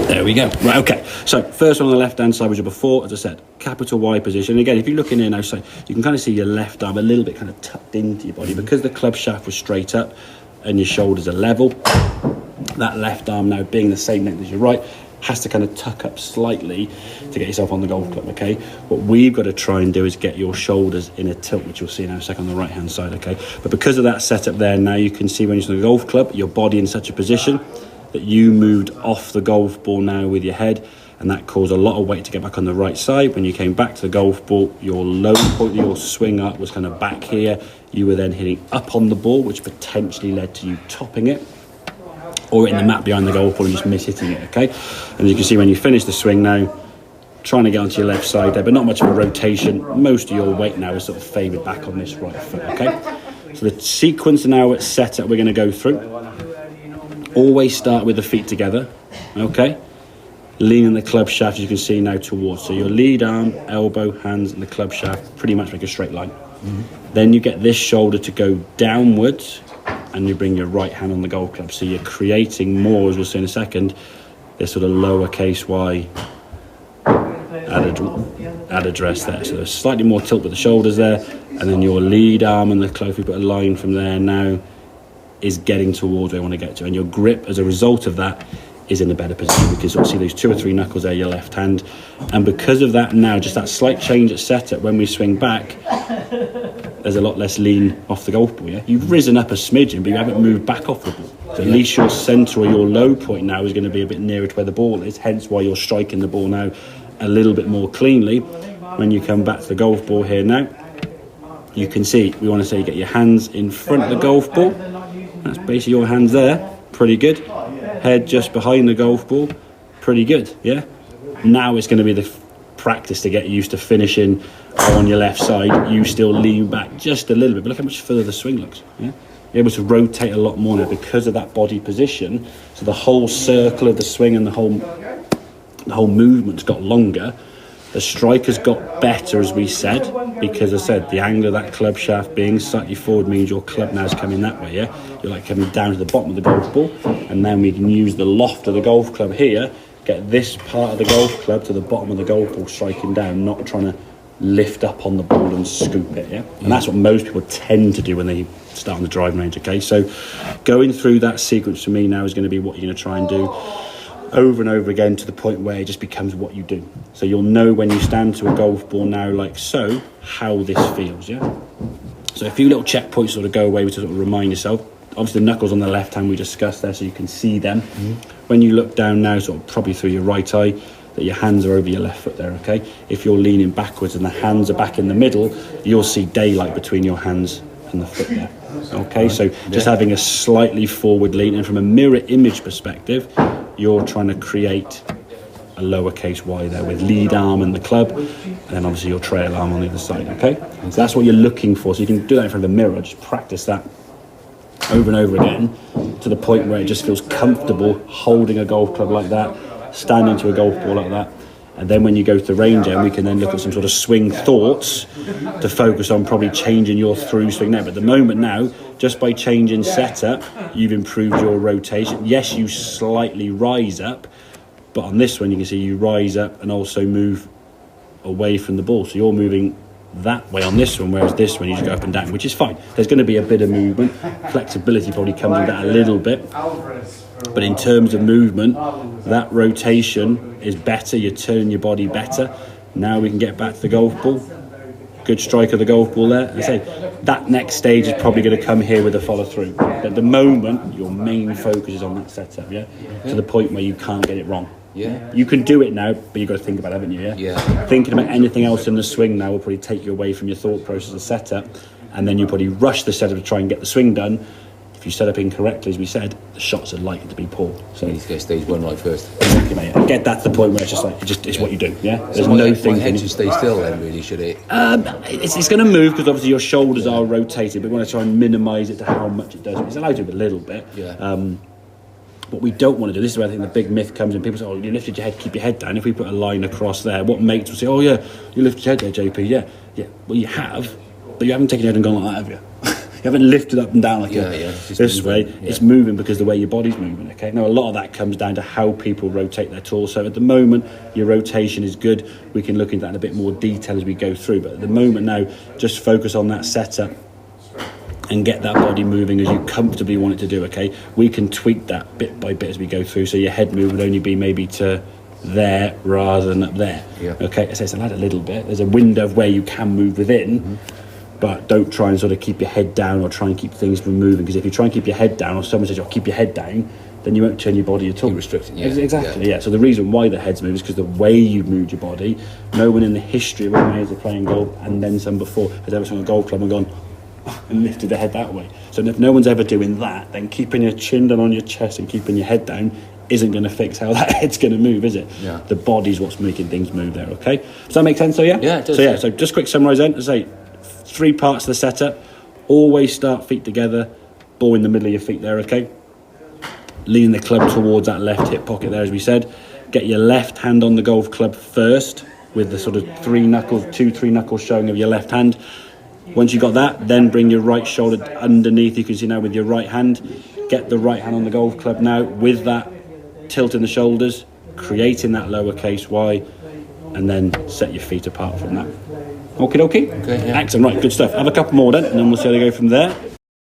There we go. Right, okay. So first one on the left-hand side was your before, as I said, capital Y position. Again, if you look in here now, so you can kind of see your left arm a little bit kind of tucked into your body. Because the club shaft was straight up and your shoulders are level, that left arm now being the same length as your right has to kind of tuck up slightly to get yourself on the golf club, okay? What we've got to try and do is get your shoulders in a tilt, which you'll see now a second on the right-hand side, okay? But because of that setup there, now you can see when you're on the golf club, your body in such a position that you moved off the golf ball now with your head, and that caused a lot of weight to get back on the right side. When you came back to the golf ball, your low point, your swing up was kind of back here. You were then hitting up on the ball, which potentially led to you topping it, or in the mat behind the golf ball and just miss-hitting it, okay? And you can see when you finish the swing now, trying to get onto your left side there, but not much of a rotation. Most of your weight now is sort of favoured back on this right foot, okay? So the sequence now it's set up we're going to go through. Always start with the feet together, okay? Leaning the club shaft, as you can see now, towards. So your lead arm, elbow, hands, and the club shaft pretty much make a straight line. Then you get this shoulder to go downwards, and you bring your right hand on the golf club. So you're creating more, as we'll see in a second, this sort of lowercase y at address there. So there's slightly more tilt with the shoulders there, and then your lead arm and the club, if we put a line from there now, is getting towards where you want to get to. And your grip, as a result of that, is in a better position. We can sort of see those 2 or 3 knuckles there, your left hand. And because of that now, just that slight change at setup, when we swing back, there's a lot less lean off the golf ball, yeah? You've risen up a smidgen, but you haven't moved back off the ball. So at least your centre or your low point now is going to be a bit nearer to where the ball is, hence why you're striking the ball now a little bit more cleanly. When you come back to the golf ball here now, you can see, we want to say you get your hands in front of the golf ball. That's basically your hands there, pretty good. Head just behind the golf ball, pretty good, yeah? Now it's going to be the practice to get used to finishing on your left side. You still lean back just a little bit, but look how much further the swing looks, yeah? You're able to rotate a lot more now because of that body position. So the whole circle of the swing and the whole movement's got longer. The strike has got better, as we said, because I said the angle of that club shaft being slightly forward means your club now is coming that way, yeah? You're like coming down to the bottom of the golf ball, and then we can use the loft of the golf club here, get this part of the golf club to the bottom of the golf ball striking down, not trying to lift up on the ball and scoop it, yeah? And that's what most people tend to do when they start on the driving range, okay? So going through that sequence for me now is going to be what you're going to try and do over and over again to the point where it just becomes what you do. So you'll know when you stand to a golf ball now like so, how this feels, yeah? So a few little checkpoints sort of go away to sort of remind yourself. Obviously the knuckles on the left hand we discussed there so you can see them. When you look down now, sort of probably through your right eye, that your hands are over your left foot there, okay? If you're leaning backwards and the hands are back in the middle, you'll see daylight between your hands and the foot there, okay? So just having a slightly forward lean, and from a mirror image perspective, you're trying to create a lowercase y there with lead arm and the club, and then obviously your trail arm on the other side, okay? So that's what you're looking for. So you can do that in front of the mirror, just practice that over and over again to the point where it just feels comfortable holding a golf club like that, standing to a golf ball like that. And then when you go to the range end, we can then look at some sort of swing thoughts to focus on probably changing your through swing there. But at the moment now, just by changing setup, you've improved your rotation. Yes, you slightly rise up, but on this one you can see you rise up and also move away from the ball. So you're moving that way on this one, whereas this one you just go up and down, which is fine. There's going to be a bit of movement. Flexibility probably comes with that a little bit. But in terms of movement, that rotation is better. You're turning your body better. Now we can get back to the golf ball. Good strike of the golf ball there. I say that next stage is probably going to come here with a follow through. At the moment, your main focus is on that setup, yeah? To the point where you can't get it wrong. Yeah. You can do it now, but you've got to think about it, haven't you? Yeah. Yeah. Thinking about anything else in the swing now will probably take you away from your thought process of setup, and then you probably rush the setup to try and get the swing done. If you set up incorrectly, as we said, the shots are likely to be poor. So you need to get stage one right first. Exactly, mate. And get that to the point where it's just like it's what you do. Yeah. There's so no my thinking. head should stay still then, really, should it? It's going to move because obviously your shoulders are rotated, but we want to try and minimise it to how much it does. It's allowed to do a little bit. Yeah. What we don't want to do, this is where I think the big myth comes in. People say, oh, you lifted your head, keep your head down. If we put a line across there, what mates will say, oh yeah, you lifted your head there, JP. Yeah. Well, you have, but you haven't taken your head and gone like that, have you? haven't lifted up and down like Yeah, yeah, it's just this moving, way. yeah. It's moving because the way your body's moving. Okay. Now a lot of that comes down to how people rotate their torso. At the moment, your rotation is good. We can look into that in a bit more detail as we go through. But at the moment now, just focus on that setup and get that body moving as you comfortably want it to do. Okay. We can tweak that bit by bit as we go through. So your head move would only be maybe to there rather than up there. Yeah. Okay, so it's allowed a little bit. There's a window of where you can move within, but don't try and sort of keep your head down or try and keep things from moving. Because if you try and keep your head down, or someone says, "Oh, keep your head down," then you won't turn your body at all. You're restricted, yeah. Exactly. Yeah. So the reason why the heads move is because the way you moved your body. No one in the history of when they playing golf and then some before has ever swung a golf club and gone and lifted the head that way. So if no one's ever doing that, then keeping your chin down on your chest and keeping your head down isn't going to fix how that head's going to move, is it? Yeah. The body's what's making things move there, okay? Does that make sense? So yeah? Yeah, it does, So yeah, yeah. so just quick summarise then. As I say, 3 parts of the setup. Always start feet together, ball in the middle of your feet there, okay? Lean the club towards that left hip pocket there, as we said. Get your left hand on the golf club first, with the sort of 3 knuckles showing of your left hand. Once you've got that, then bring your right shoulder underneath. You can see now with your right hand. Get the right hand on the golf club now with that tilt in the shoulders, creating that lowercase y, and then set your feet apart from that. Okie dokie? Okay, yeah. Excellent, right, good stuff. Have a couple more then, and then we'll see how they go from there.